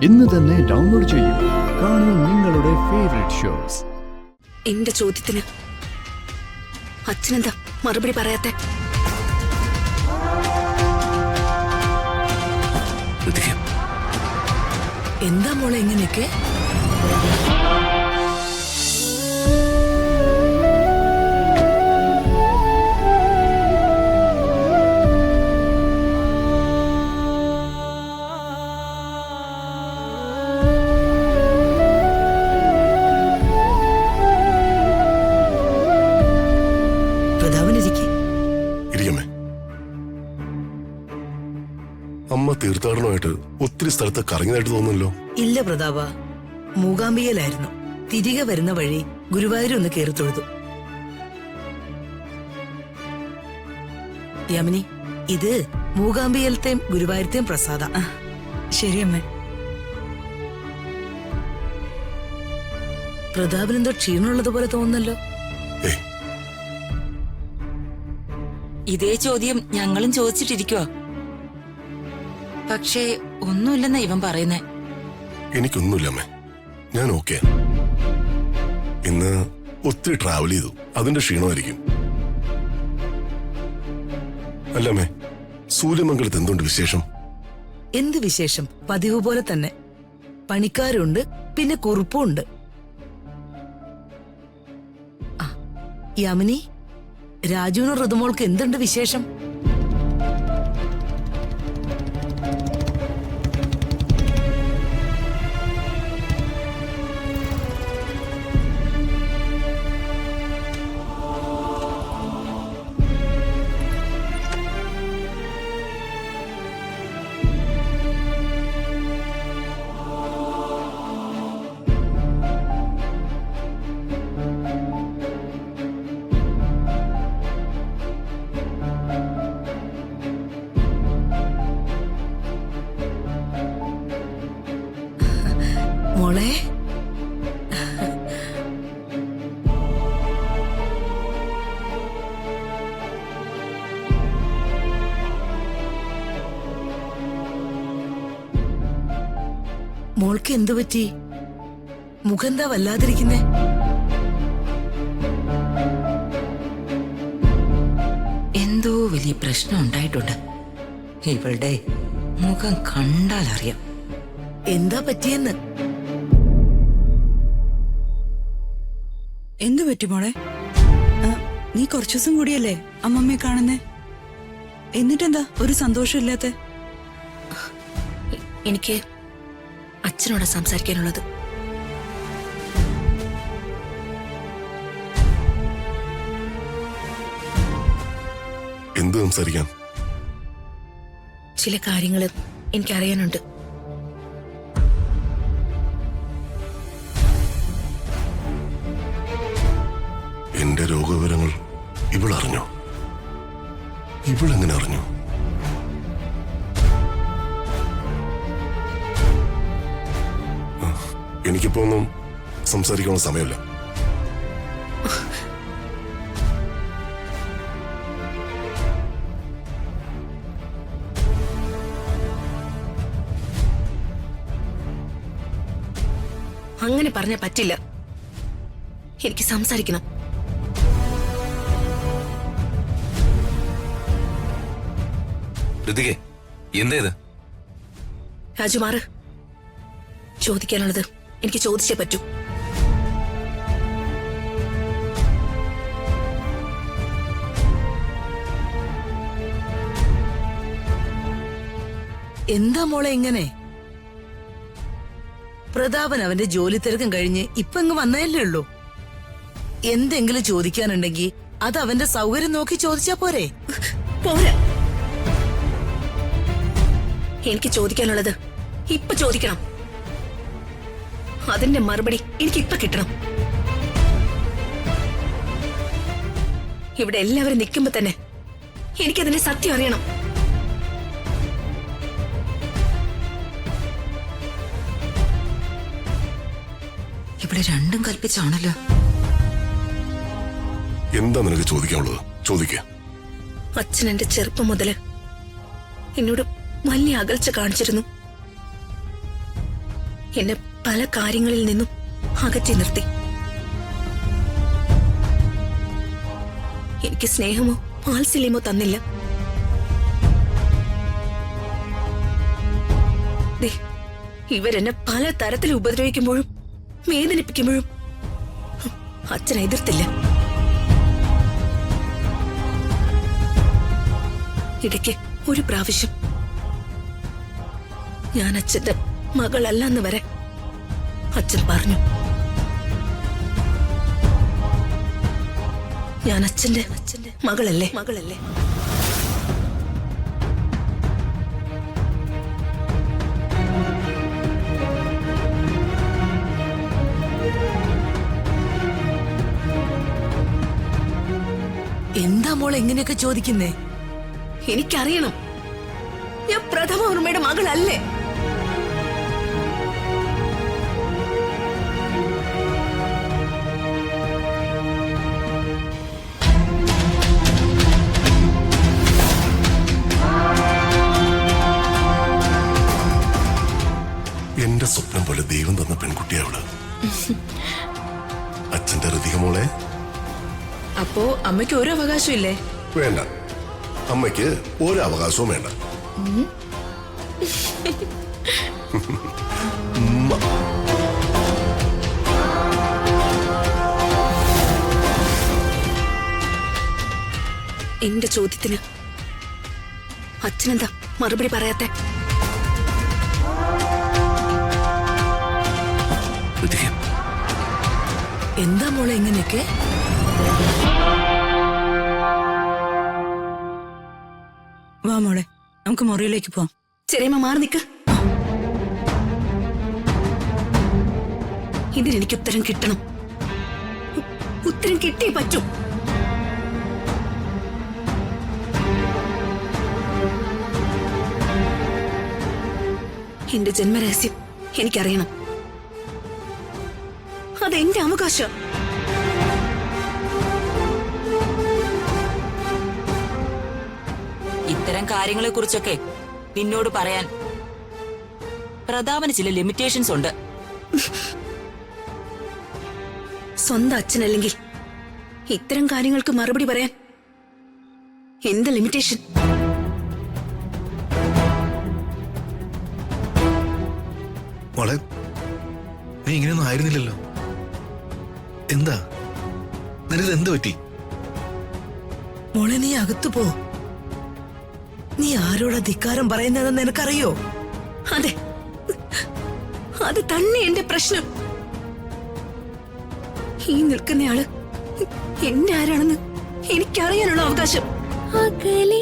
ഇന്ന് തന്നെ ഡൗൺലോഡ് ചെയ്യൂ. കാണൂ നിങ്ങളുടെ ഫേവറേറ്റ് ഷോസ്. എന്റെ ചോദ്യത്തിന് അച്ഛനെന്താ മറുപടി പറയാത്തെ? എന്താ മോളെ ഇങ്ങനെയൊക്കെ? അമ്മ തീർത്ഥാടനമായിട്ട് ഒത്തിരി സ്ഥലത്ത് കറങ്ങിയതായിട്ട് തോന്നുന്നല്ലോ. ഇല്ല പ്രതാപ, മൂകാംബികയിലായിരുന്നു. തിരികെ വരുന്ന വഴി ഗുരുവായൂർ ഒന്ന് കയറി തൊഴുതു. യമിനി, ഇത് മൂകാംബികയിലത്തെയും ഗുരുവായൂരത്തെയും പ്രസാദ. ശരിയമ്മേ. പ്രതാപിനെന്തോ ക്ഷീണമുള്ളതുപോലെ തോന്നുന്നല്ലോ. ഇതേ ചോദ്യം ഞങ്ങളും ചോദിച്ചിട്ടിരിക്കുവാ. പക്ഷേ ഒന്നുമില്ലെന്നാ ഇവൻ പറയുന്നേ. എനിക്കൊന്നുമില്ല അമ്മേ, ഞാൻ ഓക്കെ. ഇന്ന് ഒത്തിരി ട്രാവൽ ചെയ്തു, അതിന്റെ ക്ഷീണമായിരിക്കും. അല്ലമ്മേ, സൂര്യമംഗലത്ത് എന്തുണ്ട് വിശേഷം? എന്ത് വിശേഷം? പതിവ് പോലെ തന്നെ. പണിക്കാരുണ്ട്, പിന്നെ കുറുപ്പുണ്ട്. യമിനി, രാജുവിനും ഋതുമോൾക്ക് എന്തുണ്ട് വിശേഷം? മോളെ, മോൾക്ക് എന്തു പറ്റി? മുഖെന്താ വല്ലാതിരിക്കുന്നേ? എന്തോ വലിയ പ്രശ്നം ഉണ്ടായിട്ടുണ്ട്. ഇവളുടെ മുഖം കണ്ടാൽ അറിയാം എന്താ പറ്റിയെന്ന്. എന്തു പറ്റി മോളെ? നീ കുറച്ചു ദിവസം കൂടിയല്ലേ അമ്മമ്മയെ കാണുന്നേ? എന്നിട്ടെന്താ ഒരു സന്തോഷമില്ലാത്ത? എനിക്ക് അച്ഛനോട് സംസാരിക്കാനുള്ളത്. എന്ത് സംസാരിക്കാം? ചില കാര്യങ്ങൾ എനിക്കറിയാനുണ്ട്. എന്റെ രോഗവിവരങ്ങൾ ഇവളറിഞ്ഞോ? ഇവളെങ്ങനെ അറിഞ്ഞു? എനിക്കിപ്പോ ഒന്നും സംസാരിക്കാനുള്ള സമയമില്ല. അങ്ങനെ പറഞ്ഞാ പറ്റില്ല. എനിക്ക് സംസാരിക്കണം. എന്തേത്? രാജുമാറ്, ചോദിക്കാനുള്ളത് എനിക്ക് ചോദിച്ചേ പറ്റൂ. എന്താ മോളെ ഇങ്ങനെ? പ്രതാപൻ അവന്റെ ജോലി തിരക്കും കഴിഞ്ഞ് ഇപ്പൊ ഇങ്ങ് വന്നതല്ലേ ഉള്ളൂ. എന്തെങ്കിലും ചോദിക്കാനുണ്ടെങ്കിൽ അത് അവന്റെ സൗകര്യം നോക്കി ചോദിച്ചാ പോരെ? പോരാ, എനിക്ക് ചോദിക്കാനുള്ളത് ഇപ്പൊ ചോദിക്കണം. അതിന്റെ മറുപടി എനിക്ക് ഇപ്പൊ കിട്ടണം. ഇവിടെ എല്ലാവരും നിൽക്കുമ്പോ തന്നെ എനിക്കതിന്റെ സത്യം അറിയണം. ഇവിടെ രണ്ടും കൽപ്പിച്ചാണല്ലോ. എന്താ നിനക്ക് ചോദിക്കാനുള്ളത്? ചോദിക്ക. അച്ഛൻ എന്റെ ചെറുപ്പം മുതല് എന്നോട് വലിയ അകൽച്ച കാണിച്ചിരുന്നു. എന്നെ പല കാര്യങ്ങളിൽ നിന്നും അകറ്റി നിർത്തി. എനിക്ക് സ്നേഹമോ വാത്സല്യമോ തന്നില്ല. ദേ, ഇവരെന്നെ പല തരത്തിൽ ഉപദ്രവിക്കുമ്പോഴും വേദനിപ്പിക്കുമ്പോഴും അച്ഛൻ എതിർത്തില്ല. ഇടയ്ക്ക് ഒരു പ്രാവശ്യം ഞാൻ അച്ഛന്റെ മകളല്ലെന്ന് വരെ അച്ഛൻ പറഞ്ഞു. ഞാൻ അച്ഛന്റെ മകളല്ലേ? എന്താ മോളെ എങ്ങനെയൊക്കെ ചോദിക്കുന്നേ? എനിക്കറിയണം, ഞാൻ പ്രഥമ വർമ്മയുടെ മകളല്ലേ? എന്റെ സ്വപ്നം പോലെ ദൈവം തന്ന പെൺകുട്ടിയാ അവള്. അച്ഛന്റെ ഋതിക മോളെ. അപ്പോ അമ്മയ്ക്ക് ഒരു അവകാശം ഇല്ലേ? വേണ്ട, അമ്മയ്ക്ക് ഒരു അവകാശവും വേണ്ട. എന്റെ ചോദ്യത്തിന് അച്ഛനെന്താ മറുപടി പറയാത്തെ? എന്താ മോളെ എങ്ങനെയൊക്കെ? വാ മോളെ, നമുക്ക് മുറിയിലേക്ക് പോവാം. ചെറിയമ്മ മാറി നിക്ക്. ഇതിനെനിക്ക് ഉത്തരം കിട്ടണം. ഉത്തരം കിട്ടിയേ പറ്റൂ. എന്റെ ജന്മരഹസ്യം എനിക്കറിയണം. അതെന്റെ അവകാശം. ഇത്തരം കാര്യങ്ങളെ കുറിച്ചൊക്കെ നിന്നോട് പറയാൻ പ്രതാപന് ചില ലിമിറ്റേഷൻസ് ഉണ്ട്. സ്വന്തം അച്ഛനല്ലെങ്കിൽ ഇത്തരം കാര്യങ്ങൾക്ക് മറുപടി പറയാൻ എന്ത് ലിമിറ്റേഷൻ? മോളെ, നീ ഇങ്ങനെയൊന്നും ആയിരുന്നില്ലല്ലോ. എന്താ നിനക്ക് എന്ത് പറ്റി? മോളെ നീ അകത്തു പോ. നീ ആരോടാ ധിക്കാരം പറയുന്നതെന്ന് നിനക്കറിയോ? അതെ, അത് തന്നെ എന്റെ പ്രശ്നം. ഈ നിൽക്കുന്നയാള് എന്നെ ആരാണെന്ന് എനിക്കറിയാനുള്ള അവകാശം. അകലേ